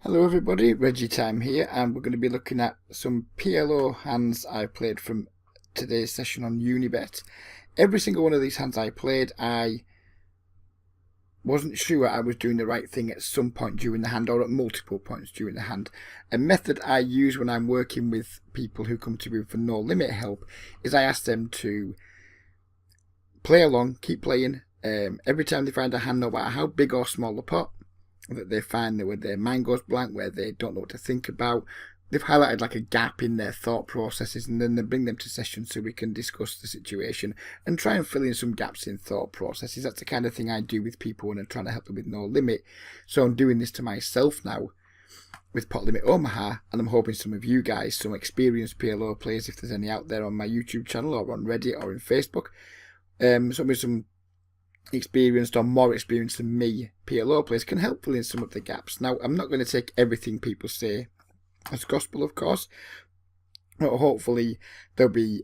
Hello everybody, Reggie Time here, and we're going to be looking at some PLO hands I played from today's session on Unibet. Every single one of these hands I played, I wasn't sure I was doing the right thing at some point during the hand, or at multiple points during the hand. A method I use when I'm working with people who come to me for no limit help is I ask them to play along, keep playing. Every time they find a hand, no matter how big or small the pot, that they find where their mind goes blank, where they don't know what to think about, they've highlighted like a gap in their thought processes, and then they bring them to session so we can discuss the situation and try and fill in some gaps in thought processes. That's the kind of thing I do with people when I'm trying to help them with no limit. So I'm doing this to myself now with Pot Limit Omaha, and I'm hoping some of you guys, some experienced PLO players, if there's any out there on my YouTube channel or on Reddit or in Facebook, some experienced or more experienced than me PLO players can help fill in some of the gaps. Now, I'm not going to take everything people say as gospel, of course, but hopefully there'll be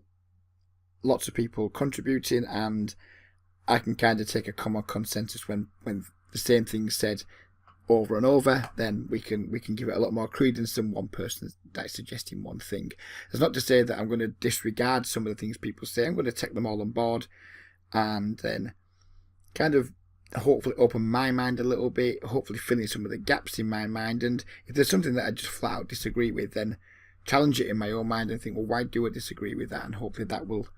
lots of people contributing, and I can kind of take a common consensus when the same thing's said over and over. Then we can give it a lot more credence than one person that's suggesting one thing. It's not to say that I'm going to disregard some of the things people say. I'm going to take them all on board and then kind of hopefully open my mind a little bit, hopefully fill in some of the gaps in my mind, and if there's something that I just flat out disagree with, then challenge it in my own mind and think, well, why do I disagree with that? And hopefully that will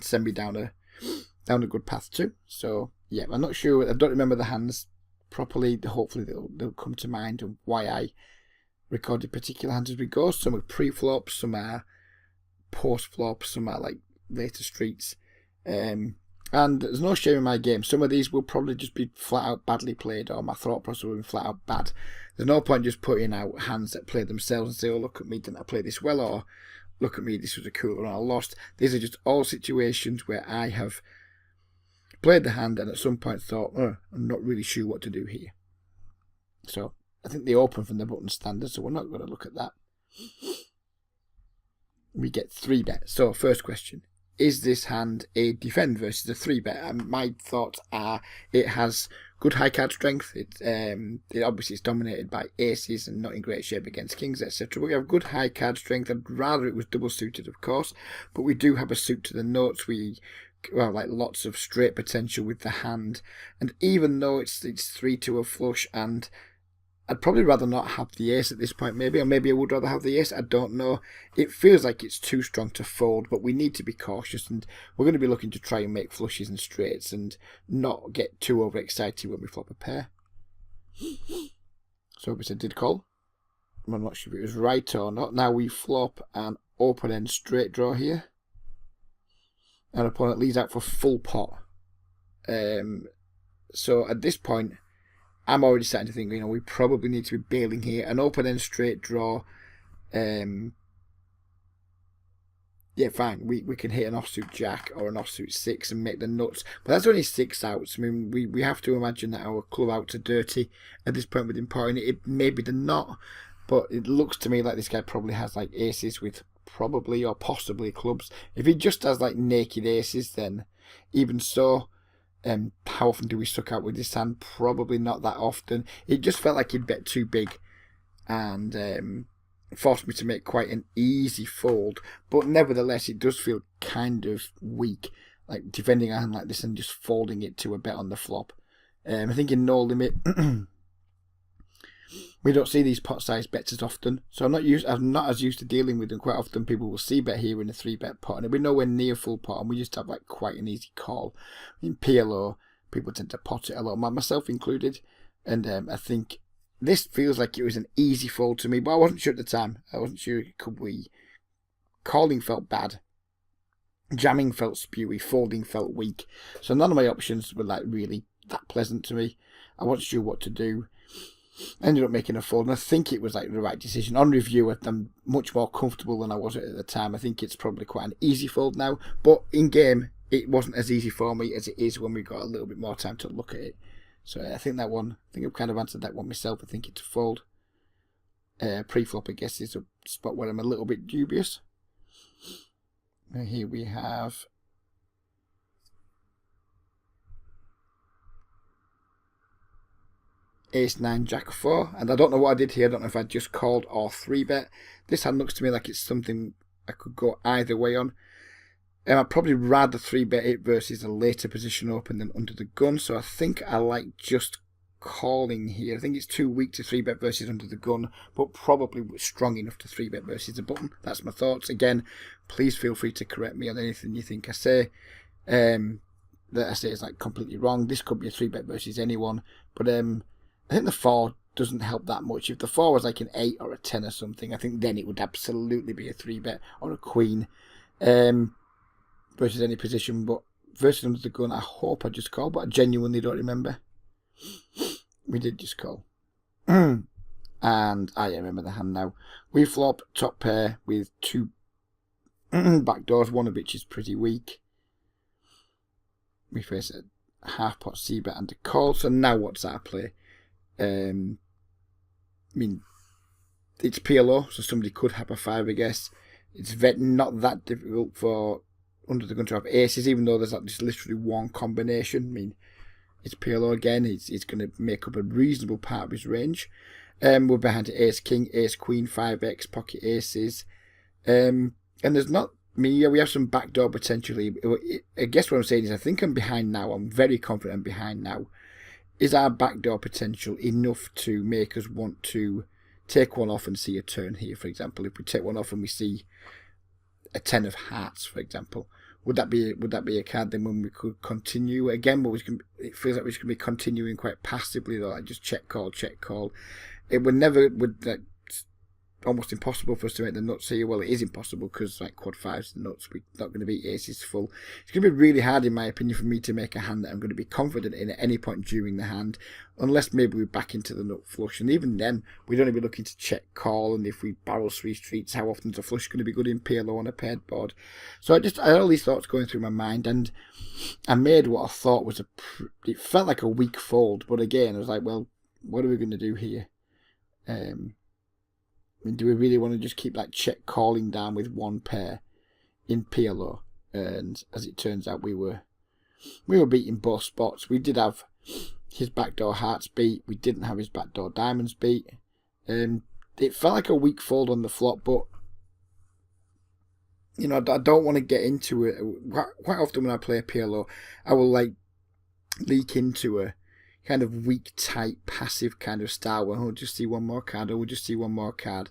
send me down a good path too. So yeah, I'm not sure, I don't remember the hands properly. Hopefully they'll come to mind and why I recorded particular hands as we go. Some are pre-flops, some are post-flops, some are like later streets. And there's no shame in my game. Some of these will probably just be flat out badly played, or my thought process will be flat out bad. There's no point just putting out hands that play themselves and say, oh, look at me, didn't I play this well? Or look at me, this was a cool run, I lost. These are just all situations where I have played the hand and at some point thought, I'm not really sure what to do here. So I think they open from the button standard, so we're not going to look at that. We get 3 bets. So first question. Is this hand a defend versus a 3-bet? My thoughts are it has good high card strength. It obviously is dominated by aces and not in great shape against kings, etc. But we have good high card strength. I'd rather it was double suited, of course. But we do have a suit to the notes. Like lots of straight potential with the hand. And even though it's 3-2 a flush, and I'd probably rather not have the ace at this point, maybe, or maybe I would rather have the ace, I don't know. It feels like it's too strong to fold, but we need to be cautious, and we're going to be looking to try and make flushes and straights and not get too overexcited when we flop a pair. So obviously I did call. I'm not sure if it was right or not. Now we flop an open end straight draw here. And opponent leads out for full pot. So at this point, I'm already starting to think, we probably need to be bailing here. An open end straight draw. Yeah, fine. We can hit an offsuit jack or an offsuit 6 and make the nuts. But that's only 6 outs. I mean, we have to imagine that our club outs are dirty at this point with him potting it. Maybe they're not. But it looks to me like this guy probably has like aces with probably or possibly clubs. If he just has like naked aces, then even so. How often do we suck out with this hand? Probably not that often. It just felt like he'd bet too big and forced me to make quite an easy fold. But nevertheless, it does feel kind of weak, like defending a hand like this and just folding it to a bet on the flop. I think in no limit, we don't see these pot size bets as often, so I'm not as used to dealing with them. Quite often people will see bet here in a 3-bet pot, and we're nowhere near full pot, and we just have like quite an easy call. In PLO, people tend to pot it a lot, myself included, and I think this feels like it was an easy fold to me, but I wasn't sure at the time. I wasn't sure could we. Calling felt bad, jamming felt spewy, folding felt weak, so none of my options were like really that pleasant to me. I wasn't sure what to do. I ended up making a fold, and I think it was like the right decision. On review, I'm much more comfortable than I was at the time. I think it's probably quite an easy fold now, but in game, it wasn't as easy for me as it is when we got a little bit more time to look at it. So I think I've kind of answered that one myself. I think it's a fold. Pre-flop, I guess, is a spot where I'm a little bit dubious. Here we have ace 9, jack 4. And I don't know what I did here. I don't know if I just called or 3-bet. This hand looks to me like it's something I could go either way on. I'd probably rather 3-bet it versus a later position open than under the gun. So I think I like just calling here. I think it's too weak to 3-bet versus under the gun, but probably strong enough to 3-bet versus the button. That's my thoughts. Again, please feel free to correct me on anything you think I say. That I say is like completely wrong. This could be a 3-bet versus anyone, but I think the 4 doesn't help that much. If the 4 was like an 8 or a 10 or something, I think then it would absolutely be a 3-bet or a queen versus any position. But versus under the gun, I hope I just called, but I genuinely don't remember. We did just call. And I remember the hand now. We flop top pair with 2 backdoors, one of which is pretty weak. We face a half pot c-bet and a call. So now what's our play? I mean, it's PLO, so somebody could have a 5, I guess. It's not that difficult for under the gun to have aces, even though there's like just literally one combination. I mean, it's PLO again. It's going to make up a reasonable part of his range. We're behind ace king, ace queen, 5x, pocket aces. And there's not. I mean, yeah, we have some backdoor potentially. I guess what I'm saying is I think I'm behind now. I'm very confident I'm behind now. Is our backdoor potential enough to make us want to take one off and see a turn here, for example? If we take one off and we see a 10 of hearts, for example, would that be a card then when we could continue again? But it feels like we're just going to be continuing quite passively, though, like just check call. It would almost impossible for us to make the nuts here. Well, it is impossible because like quad 5's the nuts. We're not going to be aces full. It's going to be really hard, in my opinion, for me to make a hand that I'm going to be confident in at any point during the hand, unless maybe we're back into the nut flush. And even then, we'd only be looking to check call. And if we barrel 3 streets, how often is a flush going to be good in PLO on a paired board? So I had all these thoughts going through my mind, and I made what I thought was it felt like a weak fold. But again, I was like, well, what are we going to do here? I mean, do we really want to just keep like check calling down with one pair in PLO? And as it turns out, we were beating both spots. We did have his backdoor hearts beat. We didn't have his backdoor diamonds beat. It felt like a weak fold on the flop, but you know, I don't want to get into it. Quite often when I play a PLO, I will like leak into a kind of weak, tight, passive kind of style where we'll just see one more card, or we'll just see one more card.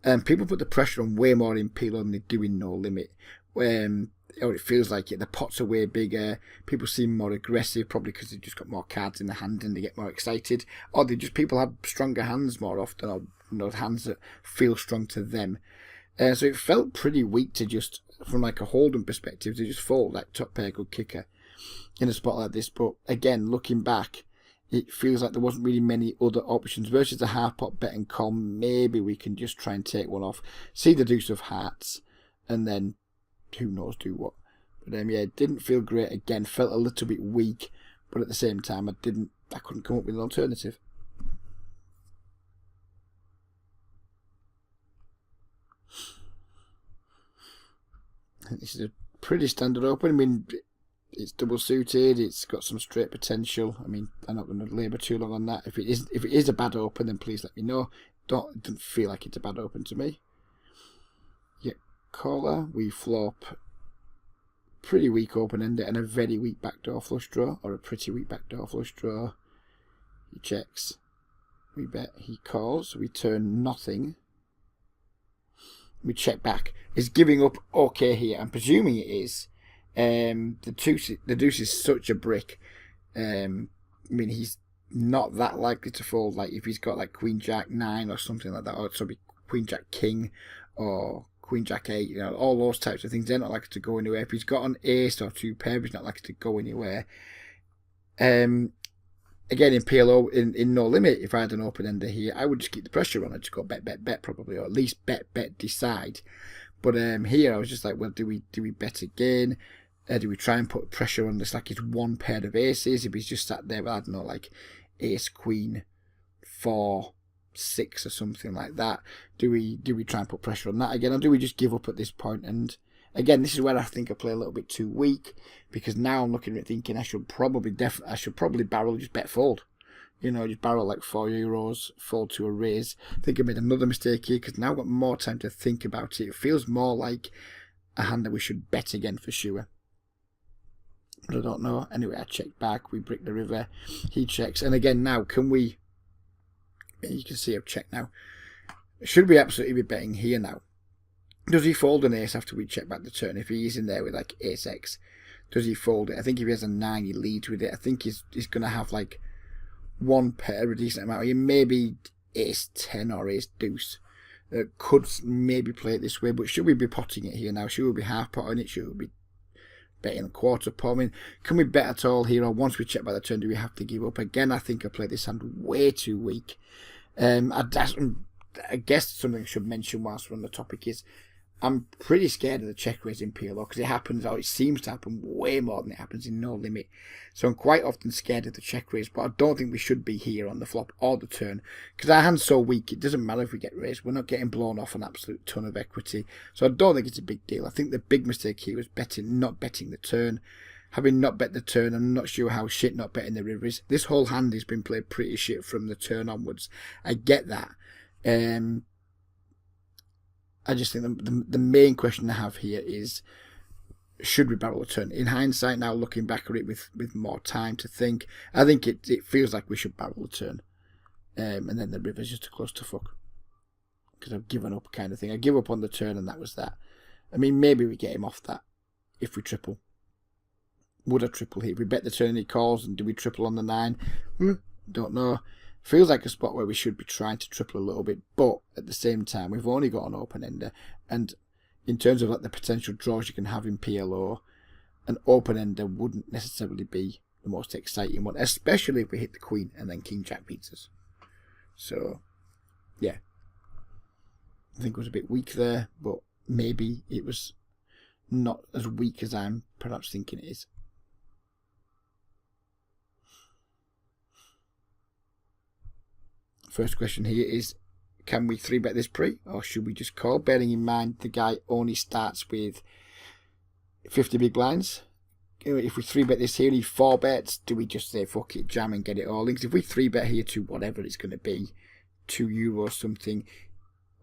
And people put the pressure on way more in PLO than they do in No Limit. Or it feels like it. The pots are way bigger. People seem more aggressive, probably because they've just got more cards in the hand and they get more excited. Or people have stronger hands more often, or hands that feel strong to them. So it felt pretty weak to just, from like a hold'em perspective, to just fold like top pair good kicker in a spot like this. But again, looking back, it feels like there wasn't really many other options. Versus a half pot bet and call, maybe we can just try and take one off, see the deuce of hearts, and then who knows do what. But yeah, it didn't feel great again. Felt a little bit weak, but at the same time, I couldn't come up with an alternative. I think this is a pretty standard open. I mean, it's double suited. It's got some straight potential. I mean, I'm not going to labour too long on that. If it is a bad open, then please let me know. It doesn't feel like it's a bad open to me. Yeah, caller. We flop. Pretty weak open ender and a very weak backdoor flush draw, or a pretty weak backdoor flush draw. He checks. We bet. He calls. We turn nothing. We check back. Is giving up okay here? I'm presuming it is. The deuce is such a brick. I mean, he's not that likely to fold. Like if he's got like Queen Jack 9 or something like that, or sorry, Queen Jack King or Queen Jack 8, you know, all those types of things, they're not likely to go anywhere. If he's got an ace or 2 pair, he's not likely to go anywhere. Again, in PLO, in No Limit, if I had an open ender here, I would just keep the pressure on. I'd just go bet probably, or at least bet decide. But here I was just like, well, do we bet again? Do we try and put pressure on this like it's one pair of aces? If he's just sat there with, I don't know, like ace, queen, 4, 6 or something like that, do we try and put pressure on that again, or do we just give up at this point? And again, this is where I think I play a little bit too weak, because now I'm looking at it thinking I should probably barrel just bet fold. You know, just barrel like €4, fold to a raise. I think I made another mistake here because now I've got more time to think about it. It feels more like a hand that we should bet again for sure. But I don't know. Anyway, I check back. We brick the river. He checks. And again, now, can we... You can see I've checked now. Should we absolutely be betting here now? Does he fold an ace after we check back the turn? If he's in there with like ace X, does he fold it? I think if he has a 9, he leads with it. I think he's going to have like one pair, a decent amount. He maybe ace 10 or ace deuce. Could maybe play it this way, but should we be potting it here now? Should we be half potting it? Should we be betting a quarter pot? I mean, can we bet at all here? Or once we check by the turn, do we have to give up? Again, I think I played this hand way too weak. I guess something I should mention whilst we're on the topic is I'm pretty scared of the check raise in PLO because it happens, or it seems to happen way more than it happens in No Limit. So I'm quite often scared of the check raise, but I don't think we should be here on the flop or the turn because our hand's so weak, it doesn't matter if we get raised. We're not getting blown off an absolute ton of equity. So I don't think it's a big deal. I think the big mistake here was not betting the turn. Having not bet the turn, I'm not sure how shit not betting the river is. This whole hand has been played pretty shit from the turn onwards. I get that. I just think the main question I have here is, should we barrel a turn? In hindsight, now looking back at it with more time to think, I think it feels like we should barrel a turn. And then the river's just a close to fuck. Because I've given up kind of thing. I give up on the turn and that was that. I mean, maybe we get him off that if we triple. Would I triple here? If we bet the turn and he calls, and do we triple on the 9? Don't know. Feels like a spot where we should be trying to triple a little bit, but at the same time, we've only got an open-ender, and in terms of like the potential draws you can have in PLO, an open-ender wouldn't necessarily be the most exciting one, especially if we hit the Queen and then King-Jack beats us. So, yeah. I think it was a bit weak there, but maybe it was not as weak as I'm perhaps thinking it is. First question here is, can we 3-bet this pre, or should we just call? Bearing in mind the guy only starts with 50 big blinds. If we 3-bet this here and he 4-bets, do we just say fuck it, jam and get it all in? Because if we 3-bet here to whatever it's going to be, €2 something,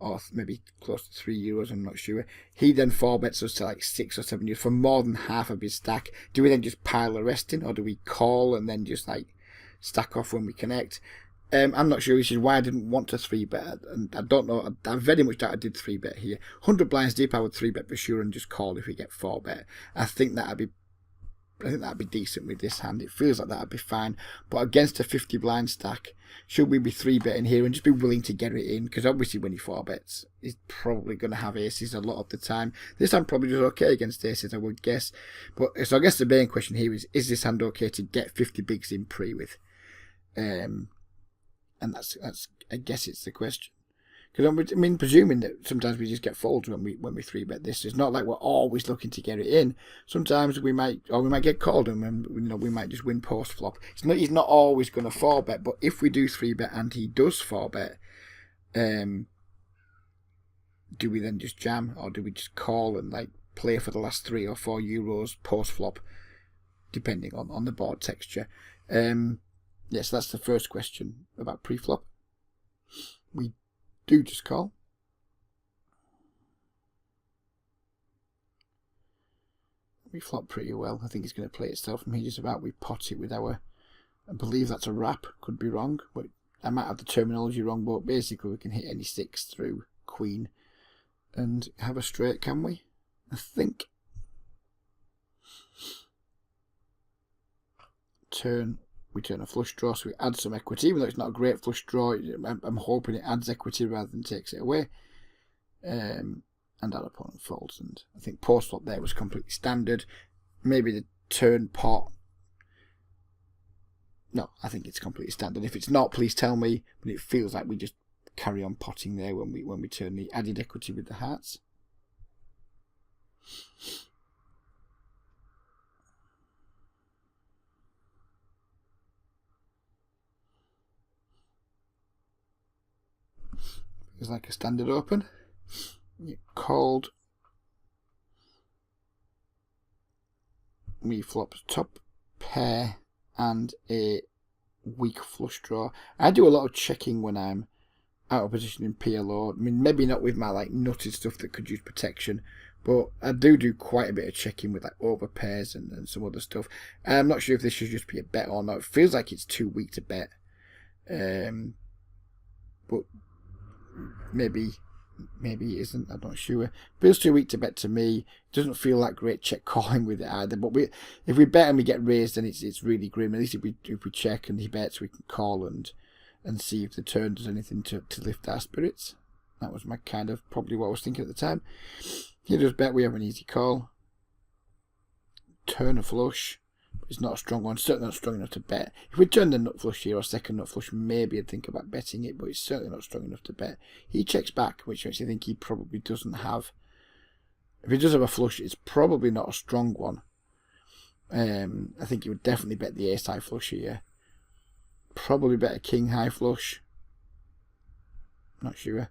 or maybe close to €3, I'm not sure. He then 4-bets us to like €6 or €7 for more than half of his stack. Do we then just pile the rest in, or do we call and then just like stack off when we connect? I'm not sure, which is why I didn't want to 3-bet, and I don't know, I very much doubt I did 3-bet here. 100 blinds deep, I would 3-bet for sure and just call if we get 4-bet. I think that'd be decent with this hand. It feels like that'd be fine, but against a 50 blind stack, should we be 3-betting here and just be willing to get it in? Because obviously when he 4-bets, he's probably going to have aces a lot of the time. This hand probably does okay against aces, I would guess. But so I guess the main question here is this hand okay to get 50 bigs in pre with? And that's I guess it's the question. Because I mean, presuming that sometimes we just get folds when we 3-bet this. It's not like we're always looking to get it in. Sometimes we might get called and we might just win post flop. He's not always going to 4-bet, but if we do 3-bet and he does 4-bet, do we then just jam, or do we just call and like play for the last €3 or €4 post flop, depending on the board texture? Yes, that's the first question about pre-flop. We do just call. We flop pretty well. I think it's going to play itself from here just about. We pot it with our, I believe that's a wrap, could be wrong, but I might have the terminology wrong, but basically we can hit any 6 through Queen and have a straight, can we? I think. We turn a flush draw, so we add some equity. Even though it's not a great flush draw, I'm hoping it adds equity rather than takes it away. And our opponent folds. And I think post flop there was completely standard. Maybe the turn pot. No, I think it's completely standard. If it's not, please tell me. But it feels like we just carry on potting there when we turn the added equity with the hearts. It's like a standard open. You called. We flop top pair and a weak flush draw. I do a lot of checking when I'm out of position in PLO. I mean, maybe not with my like nutted stuff that could use protection, but I do quite a bit of checking with like over pairs and some other stuff. I'm not sure if this should just be a bet or not. It feels like it's too weak to bet, but maybe it isn't. I'm not sure. Feels too weak to bet to me. Doesn't feel like great check calling with it either. But if we bet and we get raised, then it's really grim. At least if we check and he bets, we can call and see if the turn does anything to lift our spirits. That was my kind of probably what I was thinking at the time. He does bet, we have an easy call. Turn a flush. It's not a strong one, certainly not strong enough to bet. If we turn the nut flush here or second nut flush, maybe I'd think about betting it, but it's certainly not strong enough to bet. He checks back, which makes me think he probably doesn't have. If he does have a flush, it's probably not a strong one. I think he would definitely bet the ace high flush here. Probably bet a king high flush. Not sure.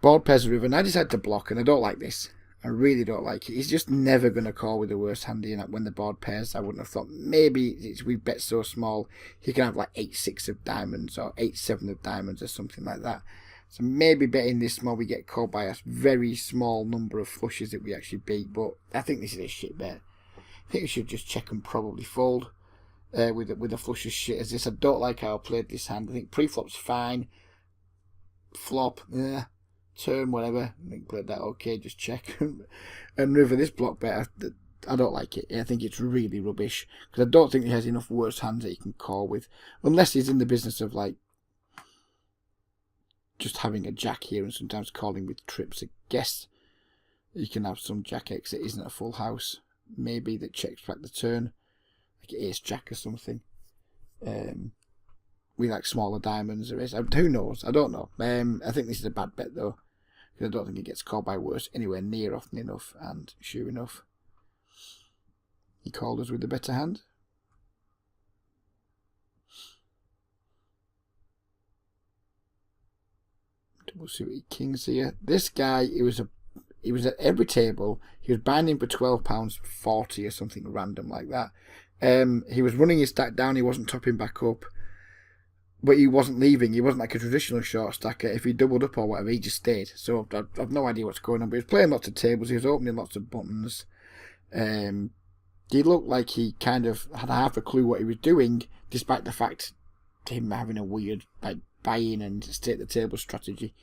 Board pairs the river, and I decided to block, and I don't like this. I really don't like it. He's just never going to call with the worst hand in when the board pairs. I wouldn't have thought maybe we bet so small he can have like 8-6 of diamonds or 8-7 of diamonds or something like that. So maybe betting this small we get called by a very small number of flushes that we actually beat. But I think this is a shit bet. I think we should just check and probably fold with a flush as shit as this. I don't like how I played this hand. I think pre-flop's fine. Flop, yeah. Turn, whatever. I think played that okay, just check. And river, this block bet, I don't like it. I think it's really rubbish. Because I don't think he has enough worse hands that he can call with. Unless he's in the business of like just having a jack here and sometimes calling with trips. I guess you can have some jack X that isn't a full house. Maybe that checks back the turn. Like ace jack or something. With like smaller diamonds or ace. Who knows? I don't know. I think this is a bad bet though. I don't think it gets called by worse anywhere near often enough, and sure enough, he called us with the better hand. Double suited kings here. This guy, he was at every table. He was binding for £12.40 or something random like that. He was running his stack down. He wasn't topping back up. But he wasn't leaving. He wasn't like a traditional short stacker. If he doubled up or whatever, he just stayed. So I've no idea what's going on. But he was playing lots of tables. He was opening lots of buttons. He looked like he kind of had half a clue what he was doing, despite the fact him having a weird like buy-in and stay at the table strategy.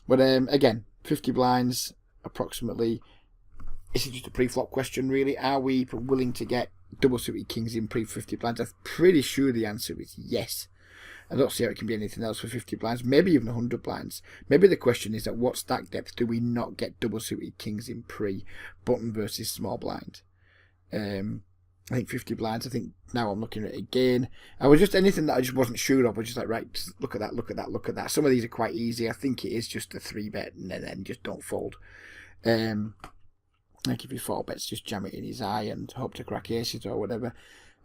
But again, 50 blinds approximately. This is just a pre-flop question, really. Are we willing to get double suited kings in pre-50 blinds? I'm pretty sure the answer is yes. I don't see how it can be anything else for 50 blinds, maybe even 100 blinds. Maybe the question is at what stack depth do we not get double suited kings in pre-button versus small blind? I think 50 blinds, I think now I'm looking at it again. I was just anything that I just wasn't sure of. I was just like, right, just look at that, look at that, look at that. Some of these are quite easy. I think it is just a 3-bet and then just don't fold. Like if you 4-bets, just jam it in his eye and hope to crack aces or whatever.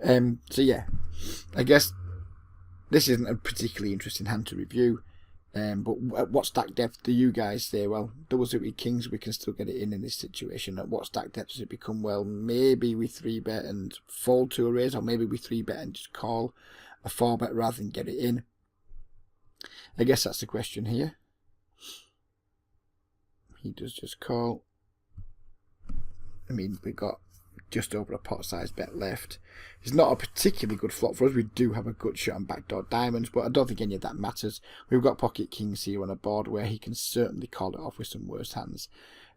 So yeah, I guess this isn't a particularly interesting hand to review, but at what stack depth do you guys say, well, double suited kings, we can still get it in this situation? At what stack depth does it become, well, maybe we 3-bet and fold to a raise, or maybe we 3-bet and just call a 4-bet rather than get it in? I guess that's the question here. He does just call. I mean, we got just over a pot-sized bet left. It's not a particularly good flop for us. We do have a good shot on backdoor diamonds, but I don't think any of that matters. We've got pocket kings here on a board where he can certainly call it off with some worse hands.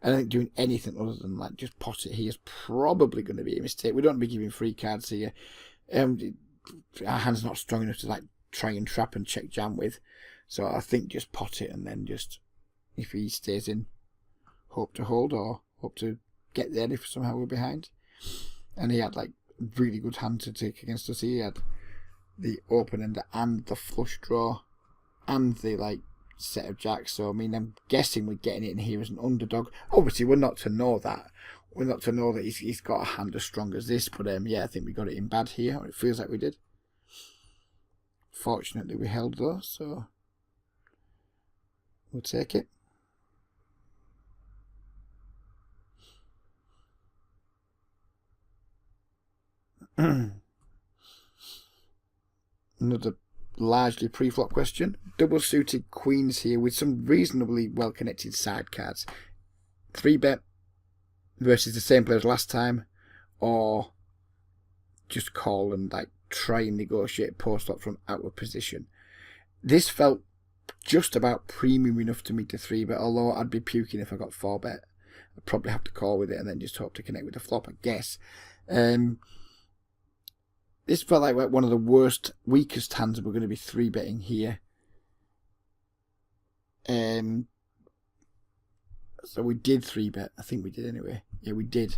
And I think doing anything other than like just pot it here is probably going to be a mistake. We don't be giving free cards here. Our hand's not strong enough to like try and trap and check jam with. So I think just pot it and then just, if he stays in, hope to hold or hope to get there if somehow we're behind. And he had like really good hand to take against us. He had the open ender and the flush draw and the like set of jacks. So I mean, I'm guessing we're getting it in here as an underdog. Obviously, we're not to know that. We're not to know that he's got a hand as strong as this. But yeah, I think we got it in bad here. Or it feels like we did. Fortunately, we held though, so we'll take it. Another largely pre-flop question. Double suited queens here with some reasonably well-connected side cards. 3-bet versus the same player as last time, or just call and like try and negotiate post-flop from out of position. This felt just about premium enough to me to 3-bet, although I'd be puking if I got 4-bet. I'd probably have to call with it and then just hope to connect with the flop, I guess. This felt like one of the worst, weakest hands we're going to be 3-betting here. So we did 3-bet. I think we did anyway. Yeah, we did.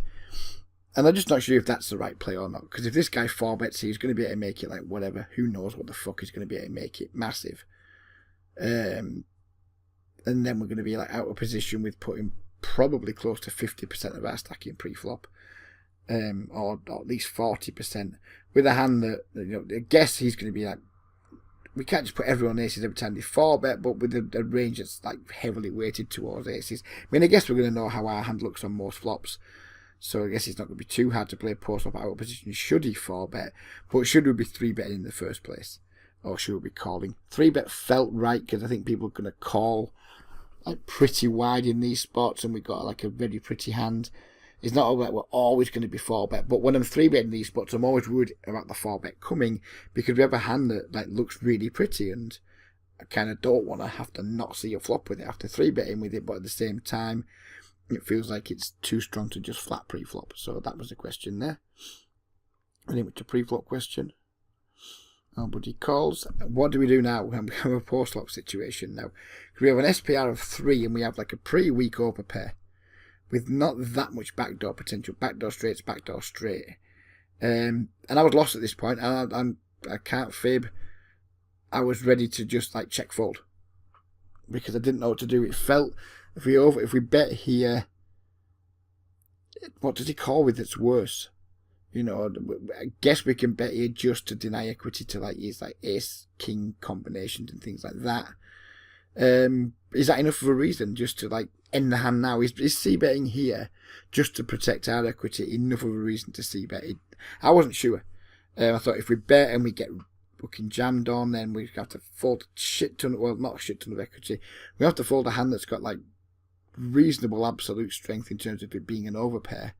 And I'm just not sure if that's the right play or not. Because if this guy 4-bets, he's going to be able to make it like whatever. Who knows what the fuck he's going to be able to make it massive. And then we're going to be like out of position with putting probably close to 50% of our stacking pre-flop. Or at least 40%. With a hand that, I guess he's going to be like, we can't just put everyone on aces every time they 4-bet, but with a range that's like heavily weighted towards aces. I mean, I guess we're going to know how our hand looks on most flops. So I guess it's not going to be too hard to play post-flop out of position should he 4-bet. But should we be 3-betting in the first place? Or should we be calling? 3-bet felt right because I think people are going to call like pretty wide in these spots, and we got like a very pretty hand. It's not like we're always going to be 4-bet, but when I'm 3-betting these spots, I'm always worried about the 4-bet coming because we have a hand that like looks really pretty, and I kind of don't want to have to not see a flop with it after 3-betting with it, but at the same time, it feels like it's too strong to just flat pre-flop. So that was the question there. And then with a pre-flop question. Nobody calls. What do we do now? We have a post-flop situation now. We have an SPR of 3 and we have like a pretty weak overpair with not that much backdoor potential. Backdoor straights, backdoor straight. And I was lost at this point. And I can't fib. I was ready to just like check fold. Because I didn't know what to do. It felt, if we bet here, what does he call with that's worse? I guess we can bet here just to deny equity to like his like ace king combinations and things like that. Is that enough of a reason just to like end the hand now? Is c-betting here just to protect our equity enough of a reason to c-bet? I wasn't sure. I thought if we bet and we get fucking jammed on, then we have to fold not a shit ton of equity. We have to fold a hand that's got like reasonable absolute strength in terms of it being an overpair.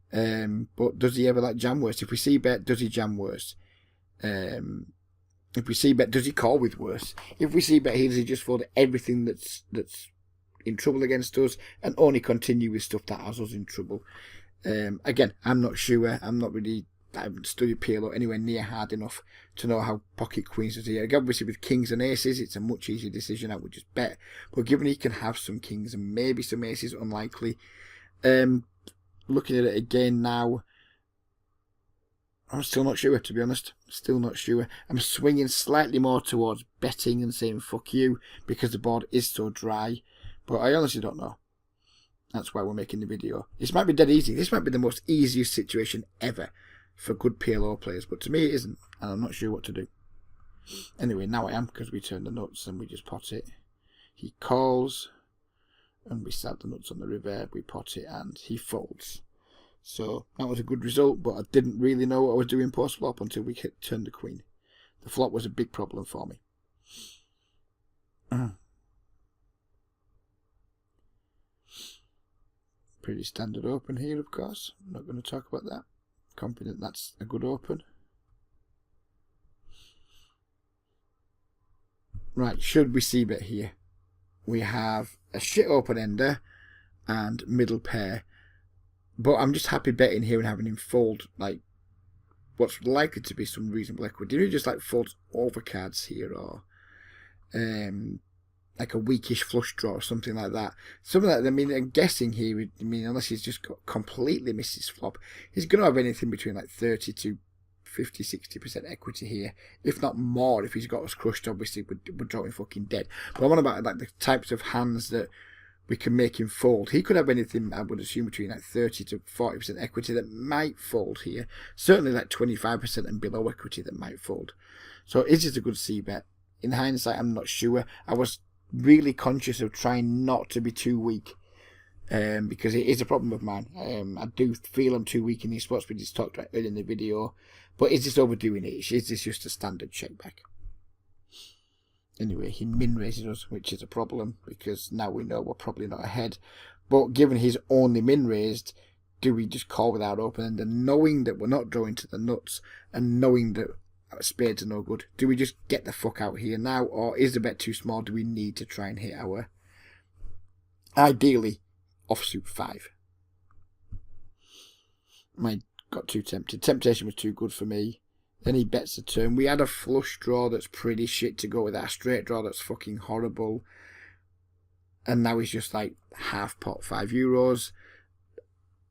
But does he ever like jam worse? If we c-bet, does he jam worse? If we c-bet, does he call with worse? If we c-bet here, does he just fold everything that's in trouble against us and only continue with stuff that has us in trouble? Again, I'm not sure. I haven't studied PLO anywhere near hard enough to know how pocket queens does here. Obviously with kings and aces, it's a much easier decision. I would just bet. But given he can have some kings and maybe some aces, unlikely. Looking at it again now, I'm still not sure, to be honest. Still not sure. I'm swinging slightly more towards betting and saying fuck you because the board is so dry. But I honestly don't know. That's why we're making the video. This might be dead easy. This might be the most easiest situation ever for good PLO players. But to me it isn't. And I'm not sure what to do. Anyway, now I am because we turn the nuts and we just pot it. He calls. And we sat the nuts on the river, we pot it, and he folds. So that was a good result, but I didn't really know what I was doing post-flop until we turned the queen. The flop was a big problem for me. Pretty standard open here, of course. I'm not going to talk about that. Confident that's a good open. Right, should we c-bet here? We have a shit open ender and middle pair. But I'm just happy betting here and having him fold like what's likely to be some reasonable equity. He just like folds over cards here or like a weakish flush draw or something like that. Something like that. I mean, I'm guessing here, unless he's just got completely missed his flop, he's going to have anything between like 30 to 50-60% equity here, if not more. If he's got us crushed, obviously we're drawing fucking dead. But I'm on about like the types of hands that we can make him fold. He could have anything, I would assume, between like 30 to 40% equity that might fold here. Certainly like 25% and below equity that might fold. So is it a good c-bet? In hindsight, I'm not sure. I was really conscious of trying not to be too weak. Because it is a problem of mine. I do feel I'm too weak in these spots. We just talked about earlier in the video. But is this overdoing it? Is this just a standard check back? Anyway, he min raises us, which is a problem because now we know we're probably not ahead. But given he's only min raised, do we just call without open end, and knowing that we're not drawing to the nuts and knowing that spades are no good, do we just get the fuck out here now, or is the bet too small? Do we need to try and hit our ideally offsuit 5? I got too tempted. Temptation was too good for me. Then he bets the turn. We had a flush draw that's pretty shit to go with that straight draw that's fucking horrible. And now he's just like half pot €5.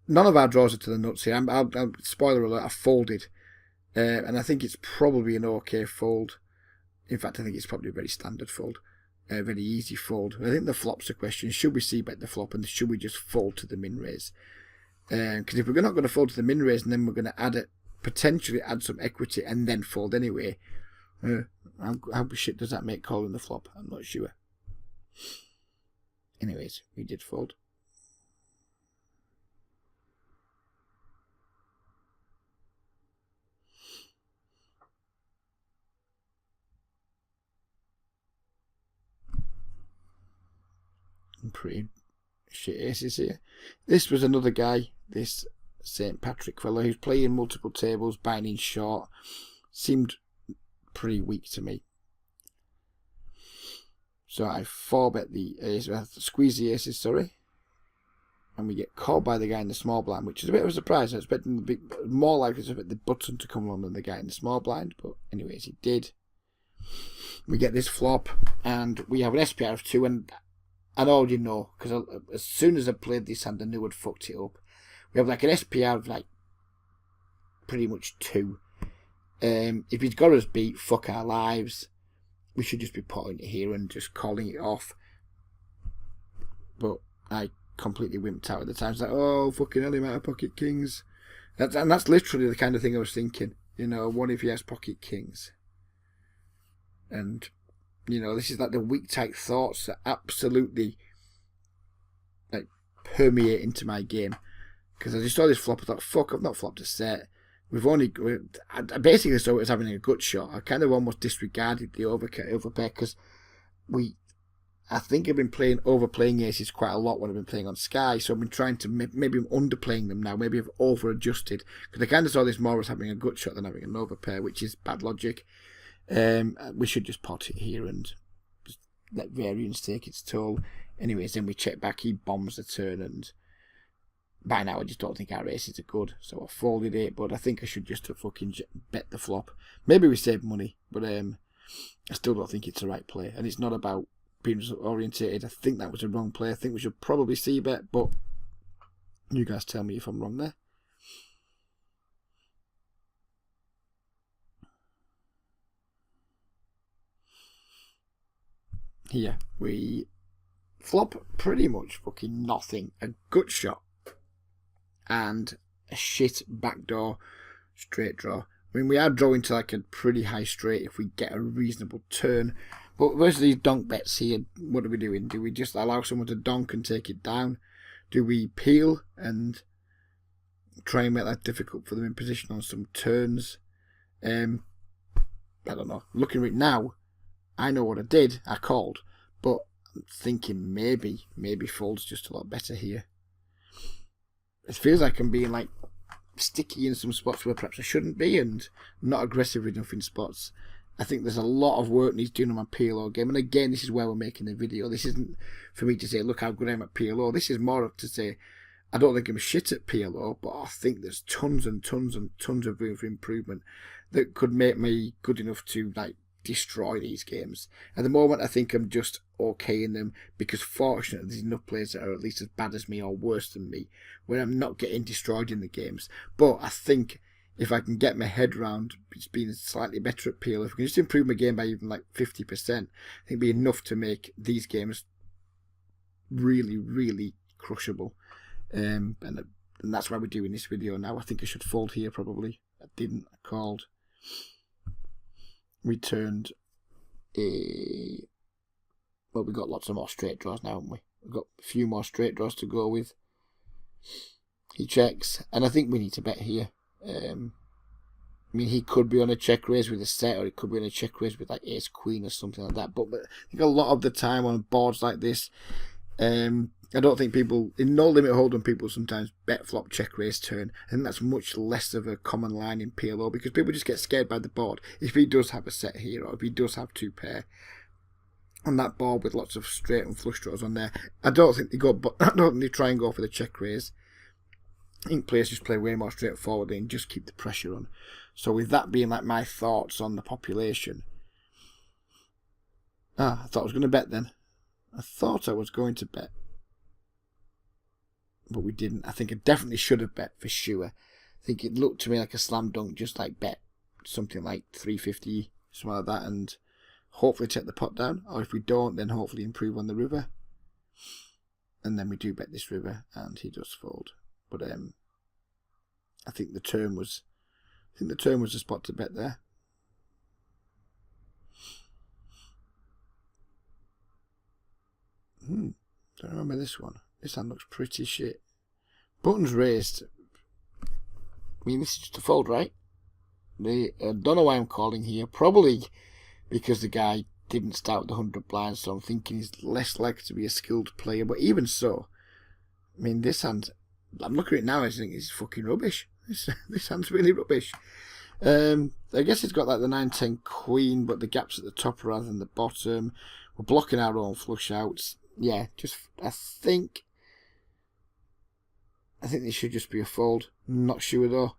None of our draws are to the nuts here. I'll spoiler alert, I folded. And I think it's probably an okay fold. In fact, I think it's probably a very standard fold. A very easy fold. I think the flop's the question. Should we c-bet the flop, and should we just fold to the min raise? Because if we're not going to fold to the min raise, and then we're going to potentially add some equity and then fold anyway, how shit does that make calling the flop? I'm not sure. Anyways, we did fold. Pretty shit aces here. This was another guy, this St. Patrick fellow, who's playing multiple tables, buying in short. Seemed pretty weak to me. So I 4-bet the ace, squeeze the aces, sorry. And we get called by the guy in the small blind, which is a bit of a surprise. I was expecting more likely to bet the button to come along than the guy in the small blind, but anyways, he did. We get this flop, and we have an SPR of 2, and I already know, because as soon as I played this hand, I knew I'd fucked it up. We have like an SPR of like pretty much 2. If he's got us beat, fuck our lives. We should just be putting it here and just calling it off. But I completely wimped out at the time. It's like, oh, fucking hell, I'm out of pocket kings. And that's literally the kind of thing I was thinking. You know, what if he has pocket kings? And, you know, this is like the weak type thoughts that absolutely like permeate into my game. Because I just saw this flop, I thought, fuck, I've not flopped a set. I basically saw it as having a gut shot. I kind of almost disregarded the overpair because I think I've been overplaying aces quite a lot when I've been playing on Sky, so I've been trying to, maybe I'm underplaying them now, maybe I've over-adjusted, because I kind of saw this more as having a gut shot than having an overpair, which is bad logic. We should just pot it here and just let variance take its toll. Anyways, then we check back, he bombs the turn, and by now I just don't think our aces are good, so I folded it, but I think I should just have fucking bet the flop. Maybe we save money, but I still don't think it's the right play, and it's not about being orientated. I think that was a wrong play. I think we should probably c-bet, but you guys tell me if I'm wrong there. Here we flop pretty much fucking nothing. A gut shot and a shit backdoor straight draw. I mean, we are drawing to like a pretty high straight if we get a reasonable turn. But versus these donk bets here, what are we doing? Do we just allow someone to donk and take it down? Do we peel and try and make that difficult for them in position on some turns? I don't know. Looking at it now, I know what I did. I called. But I'm thinking maybe fold's just a lot better here. It feels like I'm being like sticky in some spots where perhaps I shouldn't be, and not aggressive enough in spots. I think there's a lot of work needs doing on my PLO game, and again, this is where we're making the video. This isn't for me to say, look how good I am at PLO. This is more to say, I don't think I'm shit at PLO, but I think there's tons and tons and tons of room for improvement that could make me good enough to like destroy these games. At the moment, I think I'm just okay in them because fortunately there's enough players that are at least as bad as me or worse than me where I'm not getting destroyed in the games. But I think if I can get my head around just being slightly better at PL, if I can just improve my game by even like 50%, I think it'd be enough to make these games really, really crushable. And that's why we're doing this video now. I think I should fold here probably. I didn't. I called. We turned well, we've got lots of more straight draws now, haven't we? We've got a few more straight draws to go with. He checks, and I think we need to bet here. I mean, he could be on a check raise with a set, or he could be on a check raise with like ace queen or something like that. But I think a lot of the time on boards like this, I don't think people, in no limit hold'em, people sometimes bet flop check raise turn. I think that's much less of a common line in PLO because people just get scared by the board. If he does have a set here, or if he does have two pair on that board with lots of straight and flush draws on there, I don't think they try and go for the check raise. I think players just play way more straightforwardly and just keep the pressure on. So with that being like my thoughts on the population, I thought I was going to bet then. I thought I was going to bet, but we didn't. I think I definitely should have bet for sure. I think it looked to me like a slam dunk, just like bet something like 350, something like that, and hopefully take the pot down. Or if we don't, then hopefully improve on the river. And then we do bet this river, and he does fold. But I think the turn was the spot to bet there. Don't remember this one. This hand looks pretty shit. Buttons raised. I mean, this is just a fold, right? I don't know why I'm calling here. Probably because the guy didn't start with the 100 blinds, so I'm thinking he's less likely to be a skilled player. But even so, I mean, this hand, I'm looking at it now and I think it's fucking rubbish. This hand's really rubbish. I guess it's got like the 9-10 queen, but the gap's at the top rather than the bottom. We're blocking our own flush outs. Yeah, I think this should just be a fold. I'm not sure though.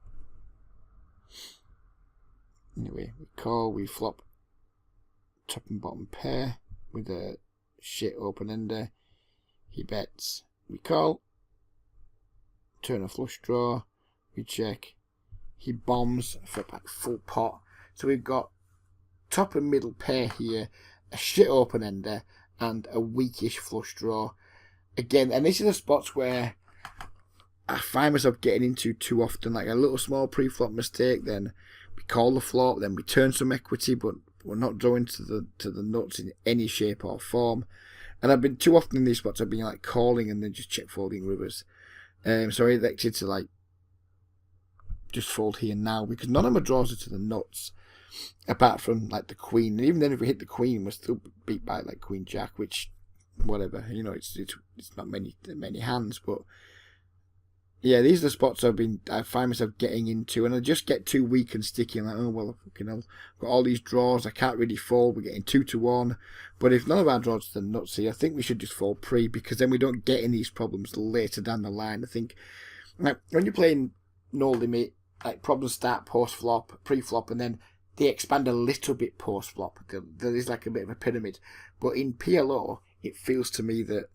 Anyway, we call, we flop top and bottom pair with a shit open ender. He bets, we call, turn a flush draw, we check. He bombs for like full pot. So we've got top and middle pair here, a shit open ender, and a weakish flush draw. Again, and this is the spots where I find myself getting into too often, like a little small pre-flop mistake, then we call the flop, then we turn some equity, but we're not drawing to the nuts in any shape or form. And I've been too often in these spots, I've been like calling and then just check folding rivers. So I elected to like just fold here now because none of my draws are to the nuts, apart from like the queen. And even then, if we hit the queen, we're still beat by like queen jack, which whatever, you know, it's not many hands, but yeah, these are the spots I find myself getting into, and I just get too weak and sticky. I'm like, oh well, fucking hell, I've got all these draws, I can't really fold. We're getting 2-1, but if none of our draws are the nuts here, I think we should just fold pre, because then we don't get in these problems later down the line. I think like when you're playing no limit, like problems start post flop, pre flop, and then they expand a little bit post flop. There is like a bit of a pyramid, but in PLO, it feels to me that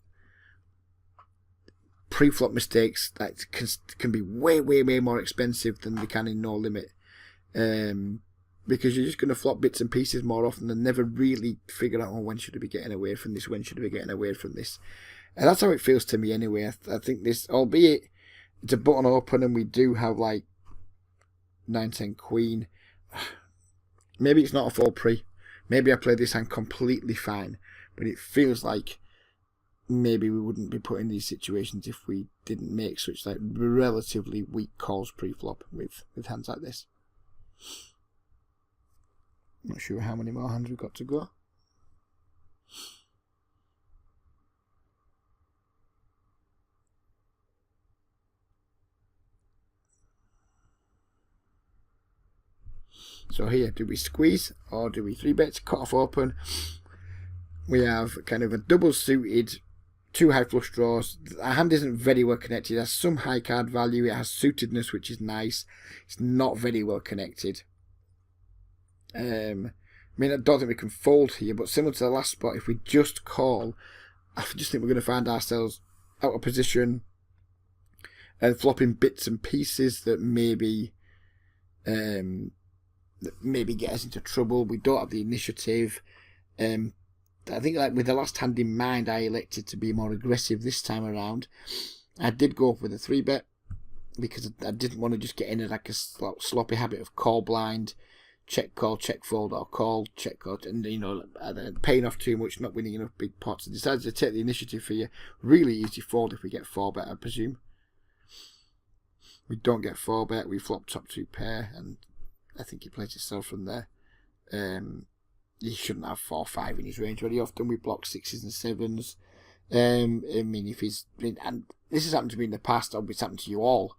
pre-flop mistakes like can be way more expensive than they can in no limit, because you're just going to flop bits and pieces more often and never really figure out, oh, when should I be getting away from this, when should I be getting away from this, and that's how it feels to me anyway. I think this, albeit it's a button open and we do have like 9-10 queen, maybe it's not a fold pre, maybe I play this hand completely fine, but it feels like maybe we wouldn't be put in these situations if we didn't make such like relatively weak calls pre-flop with hands like this. Not sure how many more hands we've got to go. So here, do we squeeze or do we 3-bet, cut off open? We have kind of a double suited, 2 high flush draws. Our hand isn't very well connected. It has some high card value. It has suitedness, which is nice. It's not very well connected. I mean, I don't think we can fold here, but similar to the last spot, if we just call, I just think we're going to find ourselves out of position and flopping bits and pieces that maybe get us into trouble. We don't have the initiative. I think like with the last hand in mind, I elected to be more aggressive this time around. I did go with a 3-bet because I didn't want to just get in like a sloppy habit of call blind, check call, check fold, or call, check call, and you know, paying off too much, not winning enough big pots. I decided to take the initiative for you. Really easy fold if we get 4-bet, I presume. We don't get 4-bet, we flop top 2 pair, and I think he plays himself from there. He shouldn't have 4-5 in his range very often. We block 6s and 7s. I mean, if he's and this has happened to me in the past. It's happened to you all.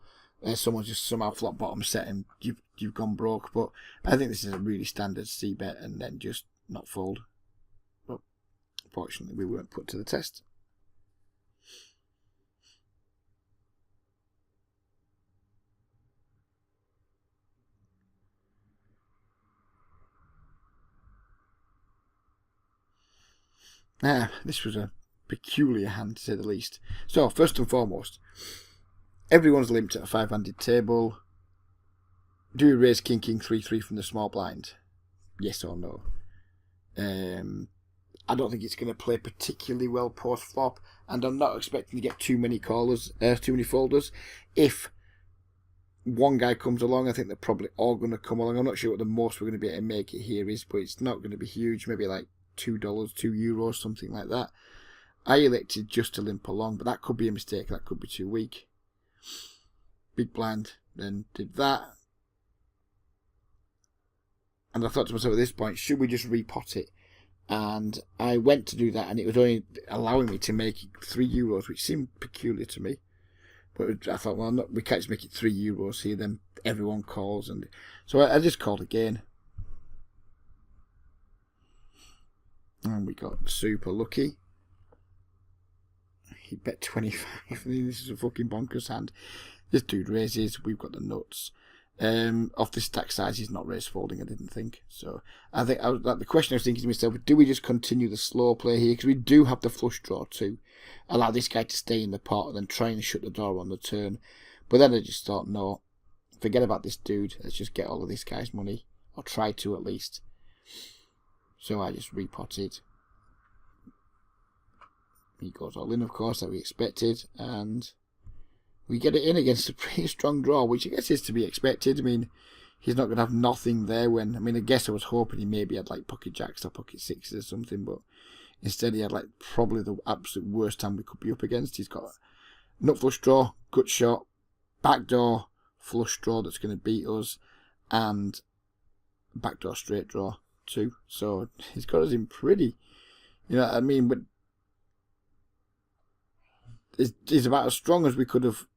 Someone's just somehow flop bottom set and you've gone broke. But I think this is a really standard C bet and then just not fold. But fortunately, we weren't put to the test. This was a peculiar hand, to say the least. So, first and foremost, everyone's limped at a 5-handed table. Do we raise King 3-3 from the small blind? Yes or no? I don't think it's going to play particularly well post flop, and I'm not expecting to get too many folders. If one guy comes along, I think they're probably all going to come along. I'm not sure what the most we're going to be able to make it here is, but it's not going to be huge. Maybe like $2, €2, something like that. I elected just to limp along, but that could be a mistake. That could be too weak. Big blind, then did that. And I thought to myself at this point, should we just repot it? And I went to do that, and it was only allowing me to make €3, which seemed peculiar to me. But I thought, well, we can't just make it €3 here, then everyone calls. And so I just called again. And we got super lucky. He bet 25. This is a fucking bonkers hand. This dude raises. We've got the nuts. Off this stack size, he's not raise folding, I didn't think. So I think the question I was thinking to myself, do we just continue the slow play here? Because we do have the flush draw too. Allow this guy to stay in the pot and then try and shut the door on the turn. But then I just thought, no, forget about this dude. Let's just get all of this guy's money. Or try to at least. So I just repotted. He goes all in, of course, that we expected. And we get it in against a pretty strong draw, which I guess is to be expected. I mean, he's not going to have nothing there when... I mean, I guess I was hoping he maybe had like pocket jacks or pocket sixes or something, but instead he had like probably the absolute worst hand we could be up against. He's got nut flush draw, gut shot, backdoor flush draw that's going to beat us, and backdoor straight draw too. So he's got us in pretty... You know what I mean? But it's about as strong as we could have...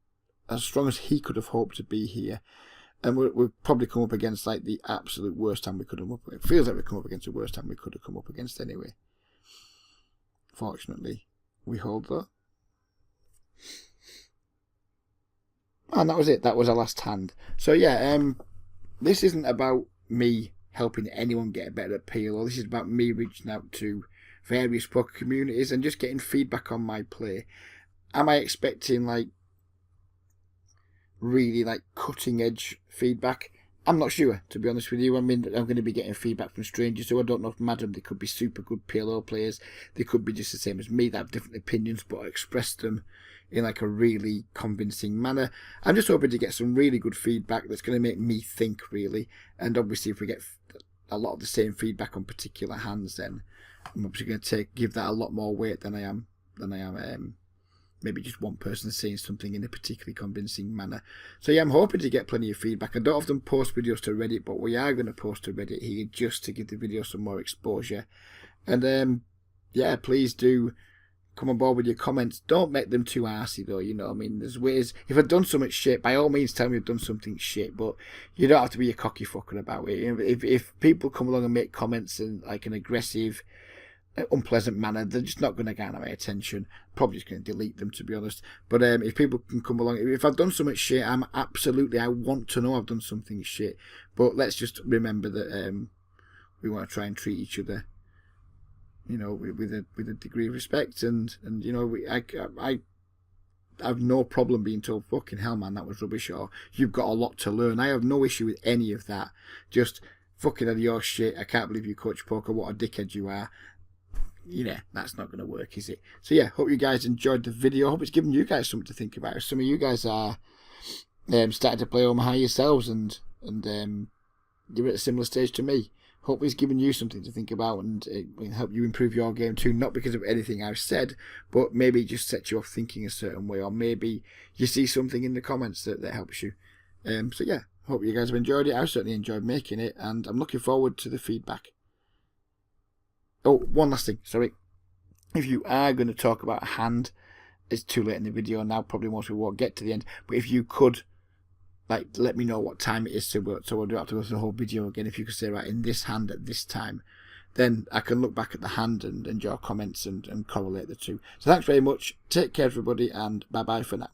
As strong as he could have hoped to be here. And we've probably come up against like the absolute worst time we could have come up against. It feels like we've come up against the worst time we could have come up against anyway. Fortunately, we hold though. And that was it. That was our last hand. So yeah, this isn't about me helping anyone get better at PLO. This is about me reaching out to various poker communities and just getting feedback on my play. Am I expecting like really like cutting edge feedback? I'm not sure, to be honest with you. I mean, I'm going to be getting feedback from strangers who I don't know if madam. They could be super good PLO players. They could be just the same as me. They have different opinions, but I express them in like a really convincing manner. I'm just hoping to get some really good feedback that's going to make me think, really. And obviously, if we get a lot of the same feedback on particular hands, then I'm obviously going to give that a lot more weight than I am maybe just one person saying something in a particularly convincing manner. So yeah, I'm hoping to get plenty of feedback. I don't often post videos to Reddit, but we are going to post to Reddit here just to give the video some more exposure. And yeah, please do come on board with your comments. Don't make them too arsey though, you know. I mean, there's ways. If I've done something shit, by all means tell me I've done something shit, but you don't have to be a cocky fucker about it. If people come along and make comments in like an aggressive, unpleasant manner, they're just not going to garner my attention. Probably just going to delete them, to be honest. But if people can come along, if I've done something shit, I want to know I've done something shit. But let's just remember that we want to try and treat each other, you know, with a degree of respect, and you know, I have no problem being told, fucking hell man, that was rubbish, or you've got a lot to learn. I have no issue with any of that. Just fucking out of your shit. I can't believe you coach poker. What a dickhead you are. Yeah, that's not going to work, is it? So yeah, hope you guys enjoyed the video. Hope it's given you guys something to think about. If some of you guys are starting to play Omaha yourselves and you're at a similar stage to me, hope it's given you something to think about and it will help you improve your game too. Not because of anything I've said, but maybe it just sets you off thinking a certain way, or maybe you see something in the comments that helps you. So yeah, Hope you guys have enjoyed it. I certainly enjoyed making it, and I'm looking forward to the feedback. Oh, one last thing, sorry. If you are going to talk about a hand, it's too late in the video now, probably most people won't get to the end, but if you could, like, let me know what time it is, so we'll don't have to go through the whole video again. If you could say, right, in this hand at this time, then I can look back at the hand and your comments and correlate the two. So thanks very much, take care everybody, and bye bye for now.